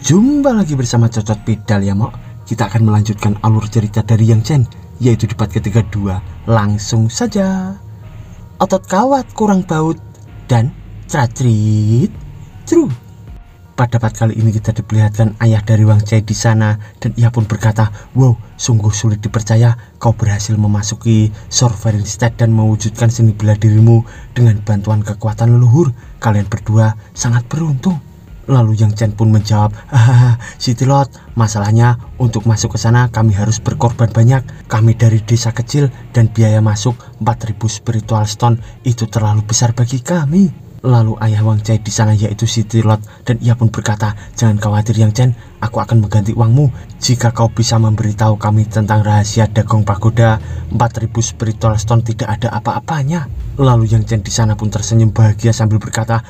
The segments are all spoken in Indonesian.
Jumpa lagi bersama Cocot Pedal ya Mok. Kita akan melanjutkan alur cerita dari Yang Chen, yaitu di part ketiga 2. Langsung saja. Otot kawat kurang baut dan tracrit true. Pada part kali ini kita diperlihatkan ayah dari Wang Cai di sana, dan ia pun berkata, "Wow, sungguh sulit dipercaya kau berhasil memasuki Sovereign State dan mewujudkan seni bela dirimu dengan bantuan kekuatan leluhur. Kalian berdua sangat beruntung." Lalu Yang Chen pun menjawab, Siti Lot, masalahnya untuk masuk ke sana kami harus berkorban banyak. Kami dari desa kecil dan biaya masuk 4000 spiritual stone itu terlalu besar bagi kami. Lalu ayah Wang Cai di sana yaitu Siti Lot, dan ia pun berkata, "Jangan khawatir Yang Chen, aku akan mengganti uangmu jika kau bisa memberitahu kami tentang rahasia Dagong Pagoda. 4000 spiritual stone tidak ada apa-apanya." Lalu Yang Chen di sana pun tersenyum bahagia sambil berkata,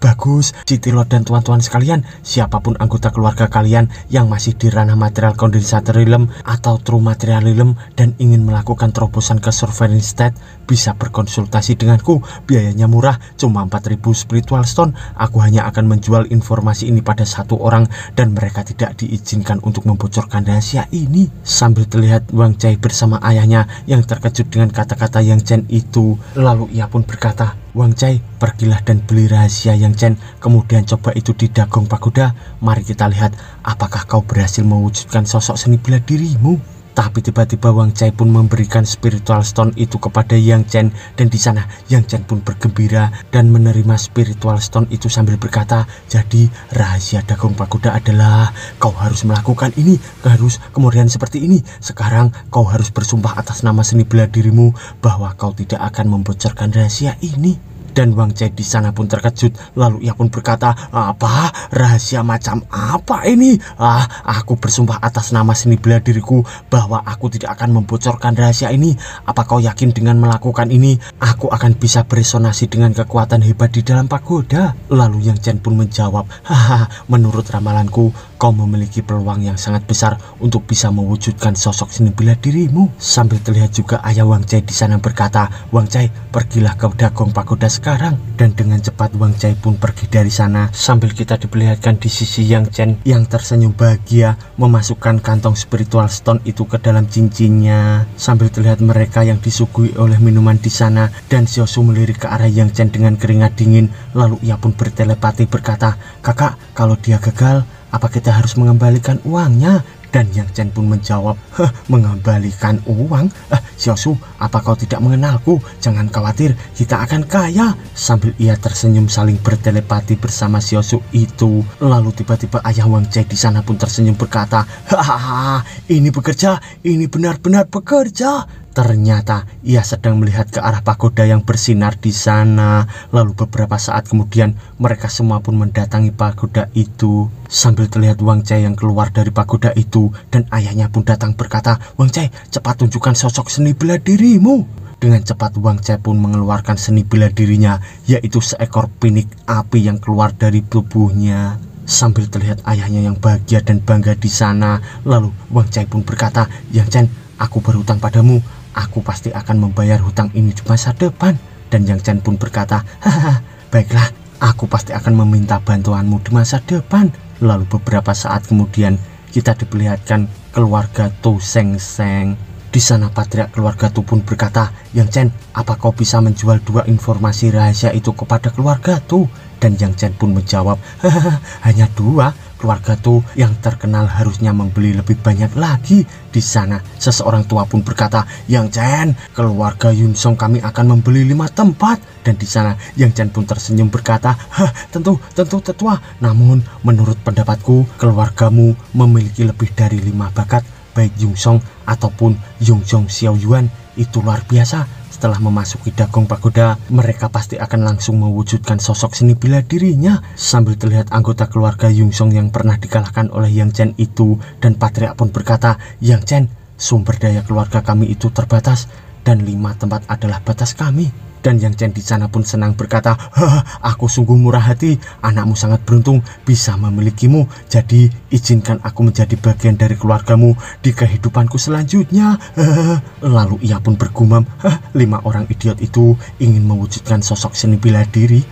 "Bagus, Siti Lot dan tuan-tuan sekalian, siapapun anggota keluarga kalian yang masih di ranah material condensator realm atau true material realm dan ingin melakukan terobosan ke Sovereign State bisa berkonsultasi denganku. Biayanya murah, cuma 4000 spiritual stone. Aku hanya akan menjual informasi ini pada satu orang dan mereka tidak diizinkan untuk membocorkan rahasia ini." Sambil terlihat Wang Cai bersama ayahnya yang terkejut dengan kata-kata Yang Chen itu. Lalu ia pun berkata, "Wang Cai, pergilah dan beli rahasia Yang Chen, kemudian coba itu di Dagong Pagoda. Mari kita lihat apakah kau berhasil mewujudkan sosok seni bela dirimu." Tapi tiba-tiba Wang Cai pun memberikan spiritual stone itu kepada Yang Chen, dan di sana Yang Chen pun bergembira dan menerima spiritual stone itu sambil berkata, "Jadi rahasia Dagong Pagoda adalah kau harus melakukan ini, harus kemudian seperti ini. Sekarang kau harus bersumpah atas nama seni bela dirimu bahwa kau tidak akan membocorkan rahasia ini." Dan Wang Cai di sana pun terkejut, lalu ia pun berkata, "Apa? Rahasia macam apa ini? Aku bersumpah atas nama seni bela diriku bahwa aku tidak akan membocorkan rahasia ini. Apa kau yakin dengan melakukan ini aku akan bisa beresonasi dengan kekuatan hebat di dalam pagoda?" Lalu Yang Chen pun menjawab, "Menurut ramalanku, kau memiliki peluang yang sangat besar untuk bisa mewujudkan sosok seni bela dirimu." Sambil terlihat juga ayah Wang Cai di sana berkata, "Wang Cai, pergilah ke Dagong Pagoda sekarang." Dan dengan cepat Wang Cai pun pergi dari sana, sambil kita diperlihatkan di sisi Yang Chen yang tersenyum bahagia memasukkan kantong spiritual stone itu ke dalam cincinnya. Sambil terlihat mereka yang disuguhi oleh minuman di sana, dan Xiaosu melirik ke arah Yang Chen dengan keringat dingin. Lalu ia pun bertelepati berkata, "Kakak, kalau dia gagal, apa kita harus mengembalikan uangnya?" Dan Yang Chen pun menjawab, "Mengembalikan uang? Xiaosu, apa kau tidak mengenalku? Jangan khawatir, kita akan kaya." Sambil ia tersenyum saling bertelepati bersama Xiaosu itu. Lalu tiba-tiba ayah Wang Cai di sana pun tersenyum berkata, "Ini bekerja, ini benar-benar bekerja." Ternyata ia sedang melihat ke arah pagoda yang bersinar di sana. Lalu beberapa saat kemudian mereka semua pun mendatangi pagoda itu. Sambil terlihat Wang Cai yang keluar dari pagoda itu, dan ayahnya pun datang berkata, "Wang Cai, cepat tunjukkan sosok seni bela dirimu." Dengan cepat Wang Cai pun mengeluarkan seni bela dirinya, yaitu seekor pinik api yang keluar dari tubuhnya. Sambil terlihat ayahnya yang bahagia dan bangga di sana. Lalu Wang Cai pun berkata, "Yang Chen, aku berhutang padamu. Aku pasti akan membayar hutang ini di masa depan." Dan Yang Chen pun berkata, "Baiklah, aku pasti akan meminta bantuanmu di masa depan." Lalu beberapa saat kemudian kita diperlihatkan keluarga Tu Seng Seng. Di sana patriark keluarga Tu pun berkata, "Yang Chen, apa kau bisa menjual 2 informasi rahasia itu kepada keluarga Tu?" Dan Yang Chen pun menjawab, "Hanya 2. Keluarga Tu yang terkenal harusnya membeli lebih banyak lagi." Di sana seseorang tua pun berkata, "Yang Chen, keluarga Yun Song kami akan membeli 5 tempat." Dan di sana Yang Chen pun tersenyum berkata, Tentu tetua. Namun menurut pendapatku, keluargamu memiliki lebih dari 5 bakat, baik Yung Song ataupun Yung Song Xiao Yuan. Itu luar biasa. Setelah memasuki Dagong Pagoda, mereka pasti akan langsung mewujudkan sosok seni bela dirinya." Sambil terlihat anggota keluarga Yung Song yang pernah dikalahkan oleh Yang Chen itu, dan patriark pun berkata, "Yang Chen, sumber daya keluarga kami itu terbatas, dan 5 tempat adalah batas kami." Dan Yang Chen di sana pun senang berkata, "Aku sungguh murah hati, anakmu sangat beruntung bisa memilikimu. Jadi izinkan aku menjadi bagian dari keluargamu di kehidupanku selanjutnya." Lalu ia pun bergumam, 5 orang idiot itu ingin mewujudkan sosok seni bela diri.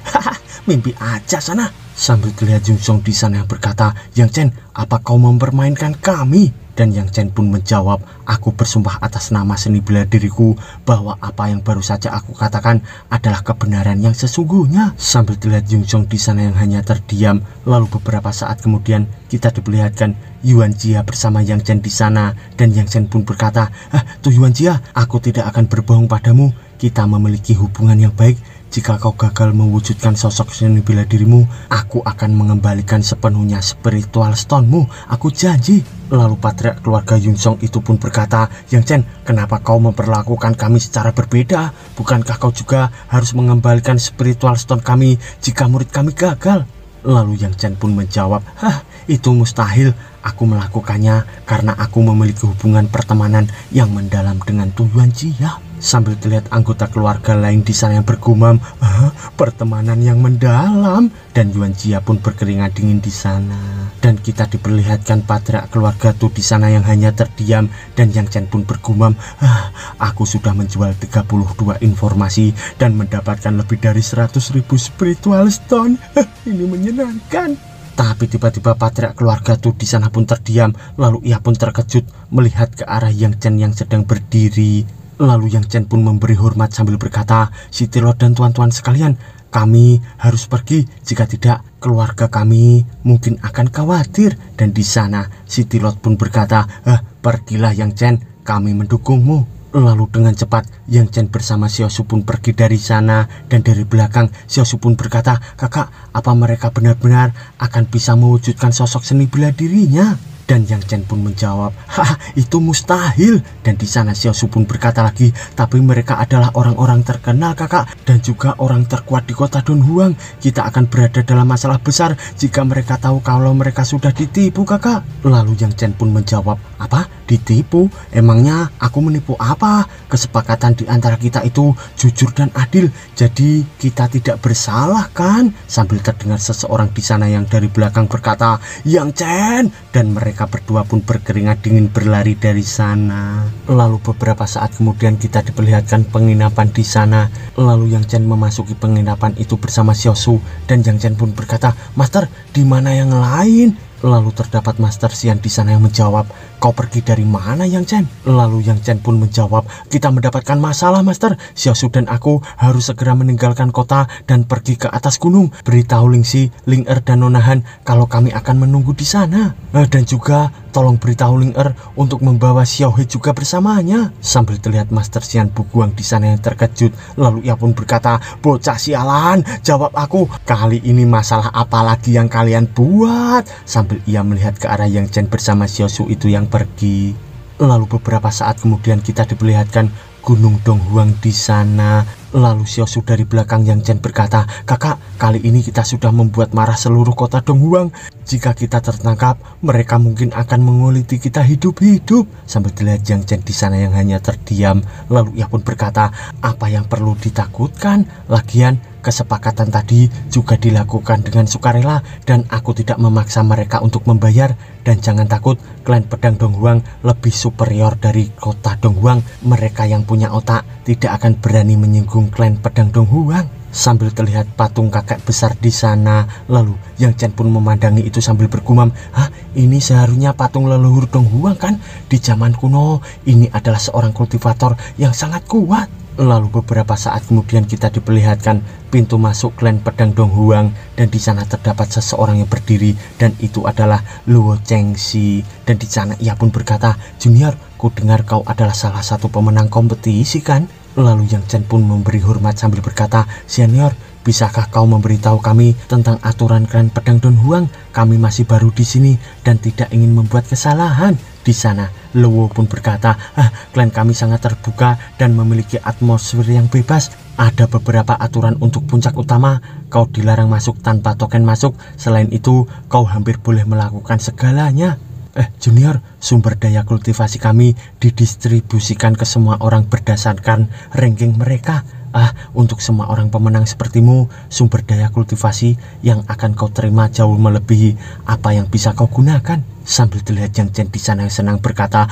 Mimpi aja sana. Sambil terlihat Jungsong di sana yang berkata, "Yang Chen, apa kau mempermainkan kami?" Dan Yang Chen pun menjawab, "Aku bersumpah atas nama seni bela diriku bahwa apa yang baru saja aku katakan adalah kebenaran yang sesungguhnya." Sambil terlihat Jungsong di sana yang hanya terdiam. Lalu beberapa saat kemudian kita diperlihatkan Yuan Jia bersama Yang Chen di sana, dan Yang Chen pun berkata, "Tuh Yuan Jia, aku tidak akan berbohong padamu. Kita memiliki hubungan yang baik. Jika kau gagal mewujudkan sosok seni bela dirimu, aku akan mengembalikan sepenuhnya spiritual stone-mu. Aku janji." Lalu patriark keluarga Jungsong itu pun berkata, "Yang Chen, kenapa kau memperlakukan kami secara berbeda? Bukankah kau juga harus mengembalikan spiritual stone kami jika murid kami gagal?" Lalu Yang Chen pun menjawab, "Itu mustahil. Aku melakukannya karena aku memiliki hubungan pertemanan yang mendalam dengan Yuan Jia." Sambil terlihat anggota keluarga lain di sana yang bergumam, "Pertemanan yang mendalam?" Dan Yuan Jia pun berkeringat dingin di sana. Dan kita diperlihatkan patriark keluarga Tu di sana yang hanya terdiam, dan Yang Chen pun bergumam, "Aku sudah menjual 32 informasi dan mendapatkan lebih dari 100.000 spiritual stone. Ini menyenangkan." Tapi tiba-tiba patriark keluarga Tu di sana pun terdiam. Lalu ia pun terkejut melihat ke arah Yang Chen yang sedang berdiri. Lalu Yang Chen pun memberi hormat sambil berkata, "Siti Lord dan tuan-tuan sekalian, kami harus pergi. Jika tidak, keluarga kami mungkin akan khawatir." Dan di sana Siti Lord pun berkata, "Pergilah Yang Chen, kami mendukungmu." Lalu dengan cepat Yang Chen bersama Xiaosu pun pergi dari sana, dan dari belakang Xiaosu pun berkata, "Kakak, apa mereka benar-benar akan bisa mewujudkan sosok seni bela dirinya?" Dan Yang Chen pun menjawab, "Itu mustahil." Dan di sana Xiaosu pun berkata lagi, "Tapi mereka adalah orang-orang terkenal kakak, dan juga orang terkuat di kota Dunhuang. Kita akan berada dalam masalah besar jika mereka tahu kalau mereka sudah ditipu kakak." Lalu Yang Chen pun menjawab, "Apa? Ditipu? Emangnya aku menipu apa? Kesepakatan di antara kita itu jujur dan adil, jadi kita tidak bersalah kan?" Sambil terdengar seseorang di sana yang dari belakang berkata, "Yang Chen!" Dan mereka berdua pun berkeringat dingin berlari dari sana. Lalu beberapa saat kemudian kita diperlihatkan penginapan di sana. Lalu Yang Chen memasuki penginapan itu bersama Xiaosu, dan Yang Chen pun berkata, "Master, di mana yang lain?" Lalu terdapat Master Xian di sana yang menjawab, "Kau pergi dari mana Yang Chen?" Lalu Yang Chen pun menjawab, "Kita mendapatkan masalah Master. Xiaosu dan aku harus segera meninggalkan kota dan pergi ke atas gunung. Beritahu Lingxi, Ling Er dan Nona Han kalau kami akan menunggu di sana. Dan juga tolong beritahu Ling Er untuk membawa Xiao He juga bersamanya." Sambil terlihat Master Xian Buguang di sana yang terkejut. Lalu ia pun berkata, "Bocah sialan, jawab aku, kali ini masalah apa lagi yang kalian buat?" Sambil ia melihat ke arah Yang Chen bersama Xiaosu itu yang pergi. Lalu beberapa saat kemudian kita diperlihatkan Gunung Donghuang di sana. Lalu Xiaosu dari belakang Yang Chen berkata, "Kakak, kali ini kita sudah membuat marah seluruh kota Donghuang. Jika kita tertangkap, mereka mungkin akan menguliti kita hidup-hidup." Sambil terlihat Yang Chen di sana yang hanya terdiam. Lalu ia pun berkata, "Apa yang perlu ditakutkan? Lagian kesepakatan tadi juga dilakukan dengan sukarela, dan aku tidak memaksa mereka untuk membayar. Dan jangan takut, klan pedang Donghuang lebih superior dari kota Donghuang. Mereka yang punya otak tidak akan berani menyinggung klan pedang Donghuang." Sambil terlihat patung kakek besar di sana. Lalu Yang Chen pun memandangi itu sambil bergumam, "Ini seharusnya patung leluhur Donghuang kan? Di zaman kuno ini adalah seorang kultivator yang sangat kuat." Lalu beberapa saat kemudian kita diperlihatkan pintu masuk klan pedang Donghuang, dan di sana terdapat seseorang yang berdiri, dan itu adalah Luo Chengxi. Dan di sana ia pun berkata, "Junior, ku dengar kau adalah salah satu pemenang kompetisi kan?" Lalu Yang Chen pun memberi hormat sambil berkata, "Senior, bisakah kau memberitahu kami tentang aturan klan pedang Donghuang? Kami masih baru di sini dan tidak ingin membuat kesalahan." Di sana Luo pun berkata, "Klan kami sangat terbuka dan memiliki atmosfer yang bebas. Ada beberapa aturan untuk puncak utama. Kau dilarang masuk tanpa token masuk. Selain itu, kau hampir boleh melakukan segalanya." Junior, sumber daya kultivasi kami didistribusikan ke semua orang berdasarkan ranking mereka. Untuk semua orang pemenang sepertimu, sumber daya kultivasi yang akan kau terima jauh melebihi apa yang bisa kau gunakan." Sambil terlihat Yang Chen di sana yang senang berkata,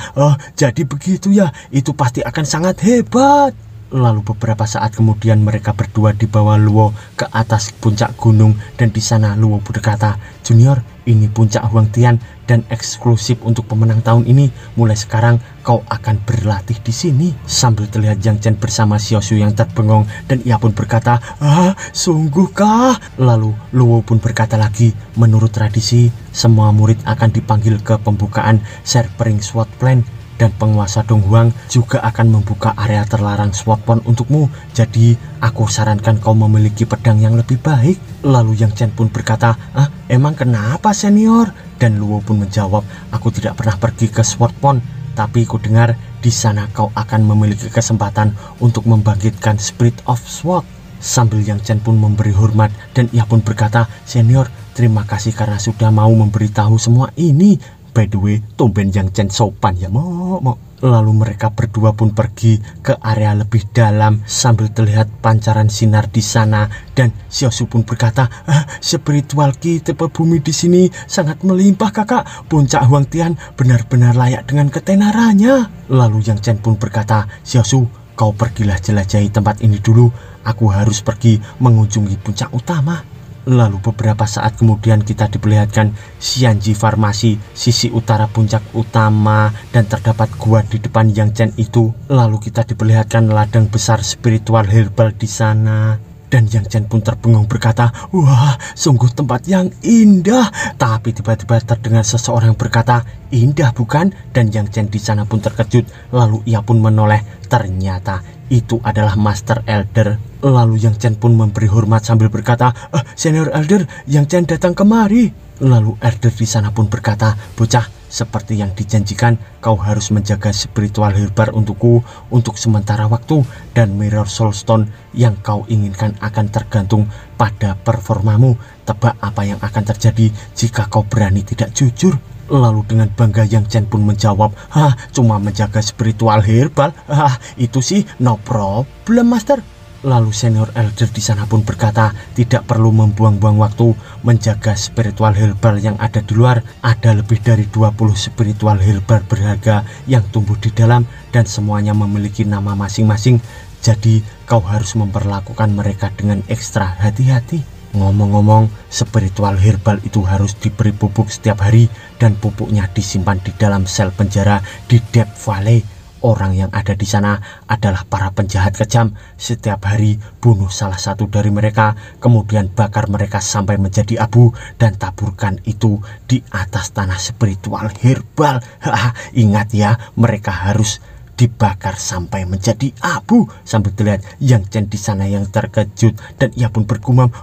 "Jadi begitu ya, itu pasti akan sangat hebat." Lalu beberapa saat kemudian mereka berdua dibawa Luo ke atas puncak gunung dan di sana Luo berkata, "Junior, ini puncak Huangtian dan eksklusif untuk pemenang tahun ini. Mulai sekarang kau akan berlatih di sini." Sambil terlihat Yang Chen bersama Xiaoshu yang terbengong dan ia pun berkata, "Ah, sungguhkah?" Lalu Luo pun berkata lagi, "Menurut tradisi, semua murid akan dipanggil ke pembukaan Sharpening Sword Plan. Dan penguasa Donghuang juga akan membuka area terlarang Sword Pond untukmu. Jadi aku sarankan kau memiliki pedang yang lebih baik." Lalu Yang Chen pun berkata, "Ah, emang kenapa senior?" Dan Luo pun menjawab, "Aku tidak pernah pergi ke Sword Pond, tapi ku dengar di sana kau akan memiliki kesempatan untuk membangkitkan Spirit of Sword." Sambil Yang Chen pun memberi hormat dan ia pun berkata, "Senior, terima kasih karena sudah mau memberitahu semua ini. By the way, tumben Yang Chen sopan ya, Mo. Lalu mereka berdua pun pergi ke area lebih dalam sambil terlihat pancaran sinar di sana dan Xiaoshu pun berkata, "Spiritual ki tipe bumi di sini sangat melimpah kakak. Puncak Huangtian benar-benar layak dengan ketenarannya." Lalu Yang Chen pun berkata, "Xiaoshu, kau pergilah jelajahi tempat ini dulu. Aku harus pergi mengunjungi puncak utama." Lalu beberapa saat kemudian kita diperlihatkan Xianji Farmasi, sisi utara puncak utama, dan terdapat gua di depan Yang Chen itu. Lalu kita diperlihatkan ladang besar spiritual herbal di sana. Dan Yang Chen pun terbengong berkata, "Wah, sungguh tempat yang indah." Tapi tiba-tiba terdengar seseorang berkata, "Indah bukan?" Dan Yang Chen di sana pun terkejut. Lalu ia pun menoleh. Ternyata itu adalah Master Elder. Lalu Yang Chen pun memberi hormat sambil berkata, "Senior Elder, Yang Chen datang kemari." Lalu Elder di sana pun berkata, "Bocah, seperti yang dijanjikan, kau harus menjaga spiritual herbal untukku untuk sementara waktu, dan Mirror Soul Stone yang kau inginkan akan tergantung pada performamu. Tebak apa yang akan terjadi jika kau berani tidak jujur." Lalu dengan bangga Yang Chen pun menjawab, "Cuma menjaga spiritual herbal? Itu sih no problem, Master." Lalu senior elder di sana pun berkata, "Tidak perlu membuang-buang waktu menjaga spiritual herbal yang ada di luar. Ada lebih dari 20 spiritual herbal berharga yang tumbuh di dalam dan semuanya memiliki nama masing-masing. Jadi kau harus memperlakukan mereka dengan ekstra hati-hati." Ngomong-ngomong, spiritual herbal itu harus diberi pupuk setiap hari dan pupuknya disimpan di dalam sel penjara di Deep Valley. Orang yang ada di sana adalah para penjahat kejam. Setiap hari bunuh salah satu dari mereka, kemudian bakar mereka sampai menjadi abu dan taburkan itu di atas tanah spiritual herbal. Ingat ya, mereka harus dibakar sampai menjadi abu. Sambil terlihat Yang Chen di sana yang terkejut dan ia pun bergumam,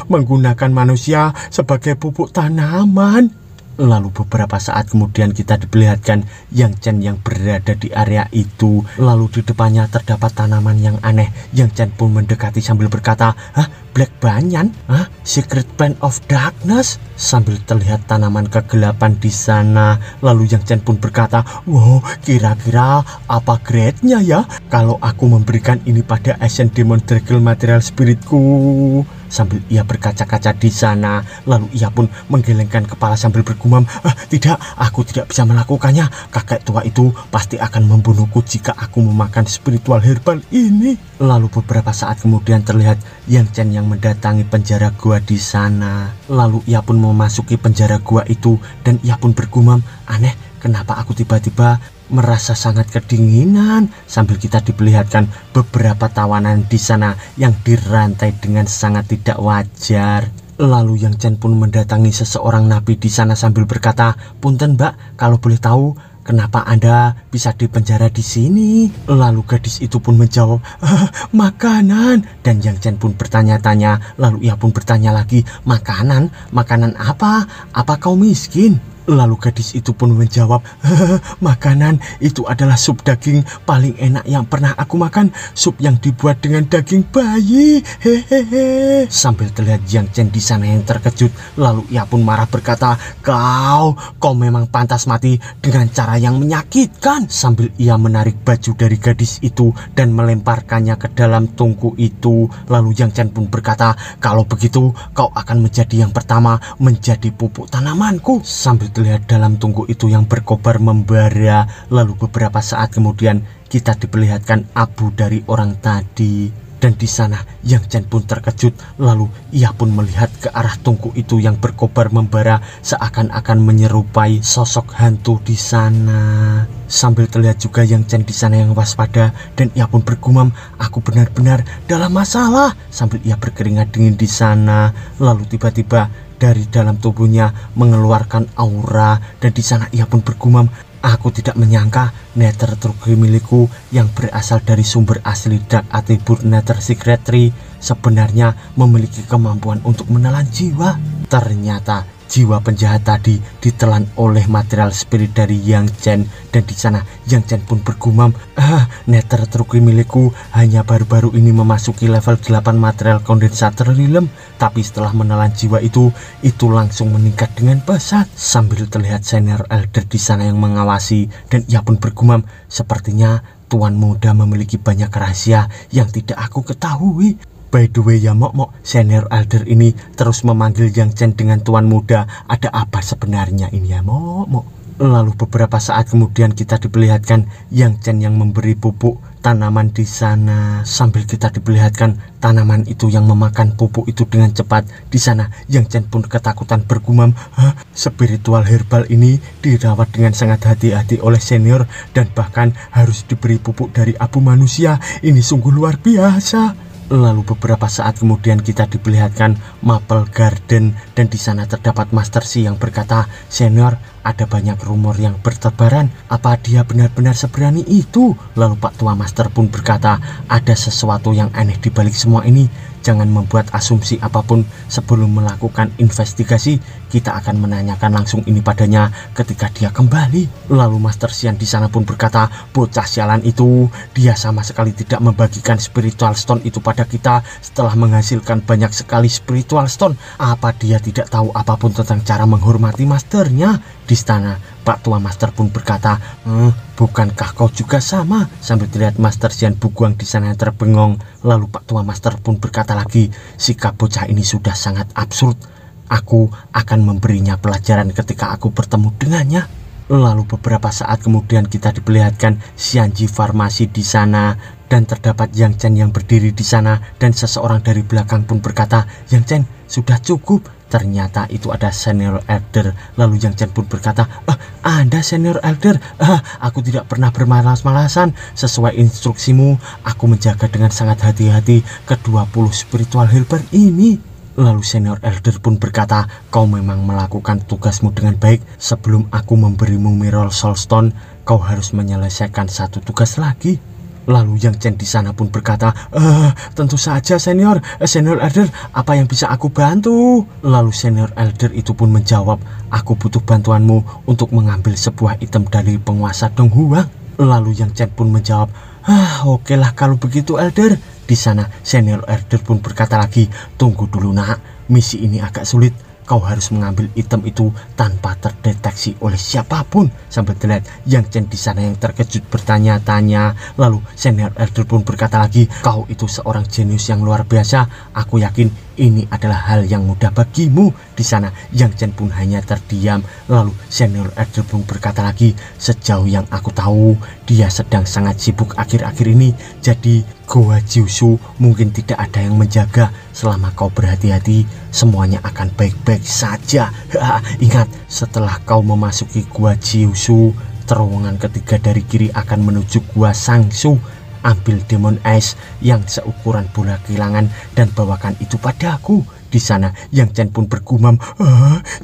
"Menggunakan manusia sebagai pupuk tanaman." Lalu beberapa saat kemudian kita diperlihatkan Yang Chen yang berada di area itu. Lalu di depannya terdapat tanaman yang aneh. Yang Chen pun mendekati sambil berkata, "Black Banyan? Secret Plant of Darkness?" Sambil terlihat tanaman kegelapan di sana. Lalu Yang Chen pun berkata, "Wow, kira-kira apa grade-nya ya kalau aku memberikan ini pada Ancient Demon Dragon Material Spiritku?" Sambil ia berkaca-kaca di sana. Lalu ia pun menggelengkan kepala sambil bergumam, "Tidak, aku tidak bisa melakukannya. Kakek tua itu pasti akan membunuhku jika aku memakan spiritual herbal ini." Lalu beberapa saat kemudian terlihat Yang Chen yang mendatangi penjara gua di sana. Lalu ia pun memasuki penjara gua itu dan ia pun bergumam, "Aneh, kenapa aku tiba-tiba merasa sangat kedinginan?" Sambil kita diperlihatkan beberapa tawanan di sana yang dirantai dengan sangat tidak wajar. Lalu Yang Chen pun mendatangi seseorang nabi di sana sambil berkata, "Punten Mbak, kalau boleh tahu kenapa Anda bisa dipenjara di sini?" Lalu gadis itu pun menjawab, "Makanan." Dan Yang Chen pun bertanya-tanya. Lalu ia pun bertanya lagi, "Makanan? Makanan apa? Apa kau miskin?" Lalu gadis itu pun menjawab, "Makanan itu adalah sup daging paling enak yang pernah aku makan. Sup yang dibuat dengan daging bayi. Hehehe." Sambil terlihat Yang Chen di sana yang terkejut. Lalu ia pun marah berkata, Kau memang pantas mati dengan cara yang menyakitkan." Sambil ia menarik baju dari gadis itu dan melemparkannya ke dalam tungku itu. Lalu Yang Chen pun berkata, "Kalau begitu kau akan menjadi yang pertama menjadi pupuk tanamanku." Sambil terlihat dalam tungku itu yang berkobar membara. Lalu beberapa saat kemudian kita diperlihatkan abu dari orang tadi. Dan di sana Yang Chen pun terkejut, lalu ia pun melihat ke arah tungku itu yang berkobar membara seakan-akan menyerupai sosok hantu di sana. Sambil terlihat juga Yang Chen di sana yang waspada dan ia pun bergumam, "Aku benar-benar dalam masalah," sambil ia berkeringat dingin di sana. Lalu tiba-tiba dari dalam tubuhnya mengeluarkan aura dan di sana ia pun bergumam, "Aku tidak menyangka Nether Trugri milikku yang berasal dari sumber asli Dark Atribute Nether Secretary sebenarnya memiliki kemampuan untuk menelan jiwa." Ternyata jiwa penjahat tadi ditelan oleh material spirit dari Yang Chen dan di sana Yang Chen pun bergumam, "Nether Trugri milikku hanya baru-baru ini memasuki level 8 material kondensator realm, tapi setelah menelan jiwa itu langsung meningkat dengan pesat." Sambil terlihat senior elder di sana yang mengawasi dan ia pun bergumam, "Sepertinya Tuan Muda memiliki banyak rahasia yang tidak aku ketahui." By the way ya Mok, senior elder ini terus memanggil Yang Chen dengan Tuan Muda. Ada apa sebenarnya ini ya Mok? Lalu beberapa saat kemudian kita diperlihatkan Yang Chen yang memberi pupuk tanaman di sana. Sambil kita diperlihatkan tanaman itu yang memakan pupuk itu dengan cepat. Di sana Yang Chen pun ketakutan bergumam, spiritual herbal ini dirawat dengan sangat hati-hati oleh senior dan bahkan harus diberi pupuk dari abu manusia. Ini sungguh luar biasa." Lalu beberapa saat kemudian kita diperlihatkan Maple Garden dan di sana terdapat Master Xi yang berkata, "Senior, ada banyak rumor yang bertebaran. Apa dia benar-benar seberani itu?" Lalu Pak Tua Master pun berkata, "Ada sesuatu yang aneh di balik semua ini. Jangan membuat asumsi apapun sebelum melakukan investigasi. Kita akan menanyakan langsung ini padanya ketika dia kembali." Lalu Master Xian di sana pun berkata, "Bocah sialan itu, dia sama sekali tidak membagikan spiritual stone itu pada kita setelah menghasilkan banyak sekali spiritual stone. Apa dia tidak tahu apapun tentang cara menghormati masternya?" Di sana Pak Tua Master pun berkata, "Bukankah kau juga sama?" Sambil terlihat Master Xian Buguang di sana yang terbengong. Lalu Pak Tua Master pun berkata lagi, "Sikap bocah ini sudah sangat absurd. Aku akan memberinya pelajaran ketika aku bertemu dengannya." Lalu beberapa saat kemudian kita diperlihatkan Xianji Farmasi di sana dan terdapat Yang Chen yang berdiri di sana dan seseorang dari belakang pun berkata, "Yang Chen, sudah cukup." Ternyata itu ada senior elder. Lalu Yang Chen pun berkata, "Anda senior elder? Aku tidak pernah bermalas-malasan. Sesuai instruksimu, aku menjaga dengan sangat hati-hati ke-20 spiritual helper ini." Lalu senior elder pun berkata, "Kau memang melakukan tugasmu dengan baik. Sebelum aku memberimu Mirror Soulstone, kau harus menyelesaikan satu tugas lagi." Lalu Yang Chen di sana pun berkata, "Tentu saja senior elder, apa yang bisa aku bantu?" Lalu senior elder itu pun menjawab, "Aku butuh bantuanmu untuk mengambil sebuah item dari penguasa Dong Huang." Lalu Yang Chen pun menjawab, "Oke lah kalau begitu elder." Di sana senior elder pun berkata lagi, "Tunggu dulu nak, misi ini agak sulit. Kau harus mengambil item itu tanpa terdeteksi oleh siapapun." Sambil terlihat Yang Chen di sana yang terkejut bertanya-tanya. Lalu senior elder pun berkata lagi, "Kau itu seorang jenius yang luar biasa. Aku yakin ini adalah hal yang mudah bagimu." Di sana Yang Chen pun hanya terdiam. Lalu senior elder pun berkata lagi, "Sejauh yang aku tahu, dia sedang sangat sibuk akhir-akhir ini. Jadi Goa Jiusu mungkin tidak ada yang menjaga. Selama kau berhati-hati, semuanya akan baik-baik saja." Ingat, setelah kau memasuki Gua Jiusu, terowongan ketiga dari kiri akan menuju Gua Sangsu. Ambil Demon Ice yang seukuran bola kilangan dan bawakan itu padaku. Di sana Yang Chen pun bergumam,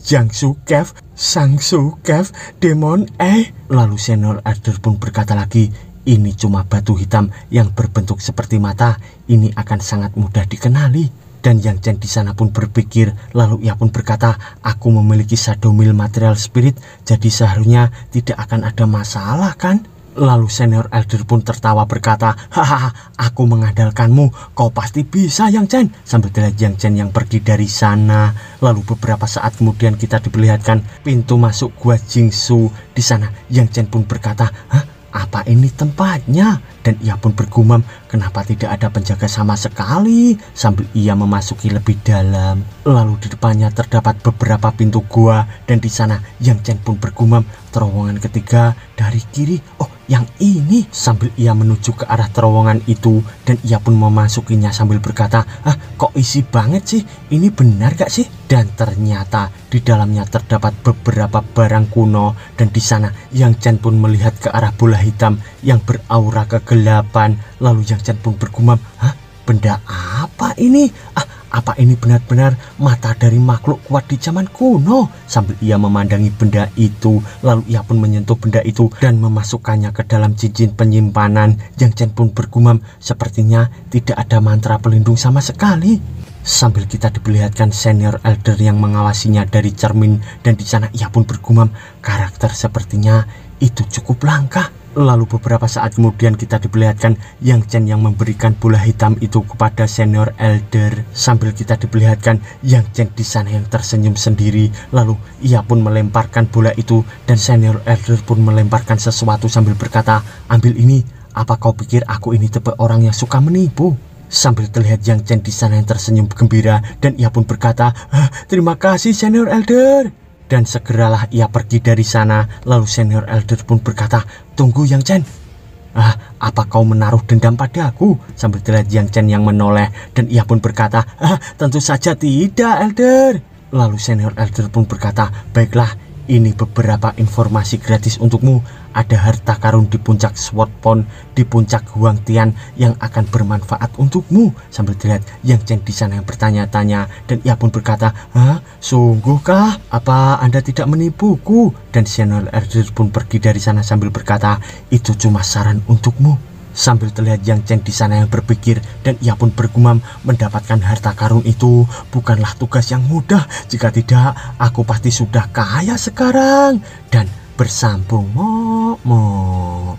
Jiangsu Cave, Sangsu Cave, Demon Ice. Lalu senior elder pun berkata lagi, "Ini cuma batu hitam yang berbentuk seperti mata. Ini akan sangat mudah dikenali." Dan Yang Chen di sana pun berpikir, lalu ia pun berkata, "Aku memiliki Shadow Mill material spirit, jadi seharusnya tidak akan ada masalah kan?" Lalu senior elder pun tertawa berkata, "Aku mengandalkanmu, kau pasti bisa Yang Chen." Sambil terlihat Yang Chen yang pergi dari sana. Lalu beberapa saat kemudian kita diperlihatkan pintu masuk Gua Jingsu. Di sana Yang Chen pun berkata, apa ini tempatnya? Dan ia pun bergumam, kenapa tidak ada penjaga sama sekali, sambil ia memasuki lebih dalam. Lalu di depannya terdapat beberapa pintu gua, dan di sana Yang Chen pun bergumam, terowongan ketiga dari kiri. Oh, yang ini, sambil ia menuju ke arah terowongan itu, dan ia pun memasukinya sambil berkata, kok isi banget sih, ini benar gak sih? Dan ternyata di dalamnya terdapat beberapa barang kuno, dan di sana Yang Chen pun melihat ke arah bola hitam yang beraura kegelapan. Lalu Yang Chen pun bergumam, benda apa ini? Apa ini benar-benar mata dari makhluk kuat di zaman kuno? Sambil ia memandangi benda itu, lalu ia pun menyentuh benda itu dan memasukkannya ke dalam cincin penyimpanan. Yang Chen pun bergumam, sepertinya tidak ada mantra pelindung sama sekali. Sambil kita diperlihatkan senior elder yang mengawasinya dari cermin, dan di sana ia pun bergumam, karakter sepertinya itu cukup langka. Lalu beberapa saat kemudian kita diperlihatkan Yang Chen yang memberikan bola hitam itu kepada senior elder, sambil kita diperlihatkan Yang Chen di sana yang tersenyum sendiri. Lalu ia pun melemparkan bola itu, dan senior elder pun melemparkan sesuatu sambil berkata, ambil ini, apa kau pikir aku ini tipe orang yang suka menipu? Sambil terlihat Yang Chen di sana yang tersenyum gembira, dan ia pun berkata, terima kasih senior elder. Dan segeralah ia pergi dari sana. Lalu senior elder pun berkata, tunggu Yang Chen, apa kau menaruh dendam padaku? Sambil terlihat Yang Chen yang menoleh, dan ia pun berkata, tentu saja tidak elder. Lalu senior elder pun berkata, baiklah, ini beberapa informasi gratis untukmu. Ada harta karun di puncak Sword Pond, di puncak Huang Tian yang akan bermanfaat untukmu. Sambil terlihat Yang Chen di sana yang bertanya-tanya, dan ia pun berkata, sungguhkah? Apa Anda tidak menipuku? Dan senior elder pun pergi dari sana sambil berkata, itu cuma saran untukmu. Sambil terlihat Yang Chen di sana yang berpikir, dan ia pun bergumam, mendapatkan harta karun itu bukanlah tugas yang mudah. Jika tidak, aku pasti sudah kaya sekarang. Dan bersambung, mok.